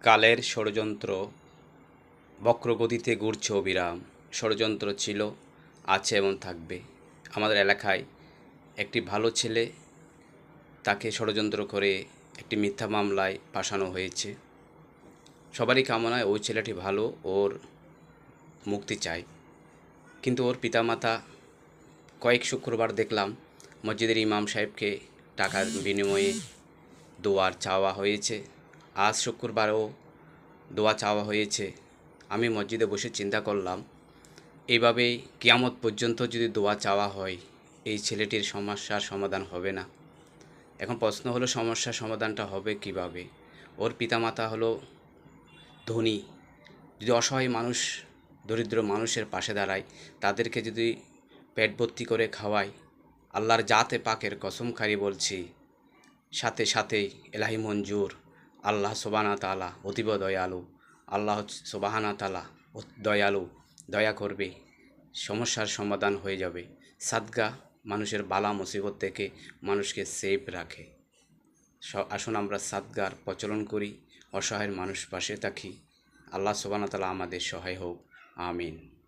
কালের ষড়যন্ত্র বক্রগতিতে ঘুরছে অবিরাম। ষড়যন্ত্র ছিল, আছে এবং থাকবে। আমাদের এলাকায় একটি ভালো ছেলে, তাকে ষড়যন্ত্র করে একটি মিথ্যা মামলায় ফাঁসানো হয়েছে। সবারই কামনায় ওই ছেলেটি ভালো, ওর মুক্তি চায়। কিন্তু ওর পিতামাতা কয়েক শুক্রবার দেখলাম মসজিদের ইমাম সাহেবকে টাকার বিনিময়ে দোয়ার চাওয়া হয়েছে। আজ শুক্রবারও দোয়া চাওয়া হয়েছে। আমি মসজিদে বসে চিন্তা করলাম, এইভাবেই কিয়ামত পর্যন্ত যদি দোয়া চাওয়া হয়, এই ছেলেটির সমস্যার সমাধান হবে না। এখন প্রশ্ন হলো, সমস্যার সমাধানটা হবে কিভাবে? ওর পিতামাতা হলো ধনী। যদি অসহায় মানুষ, দরিদ্র মানুষের পাশে দাঁড়ায়, তাদেরকে যদি পেট ভর্তি করে খাওয়ায়, আল্লাহর জাতে পাকের কসম খাই বলছি, সাথে সাথেই এলাহি মঞ্জুর। আল্লাহ সুবহানাহু ওয়া তাআলা অতীব দয়ালু। আল্লাহ সুবহানাহু ওয়া তাআলা দয়ালু, দয়া করবে, সমস্যার সমাধান হয়ে যাবে। সাদকা মানুষের বালা মুসিবত থেকে মানুষকে সেফ রাখে। আসুন আমরা সাদকার প্রচলন করি, অসহায় মানুষ পাশে থাকি। আল্লাহ সুবহানাহু ওয়া তাআলা আমাদের সহায় হোক। আমিন।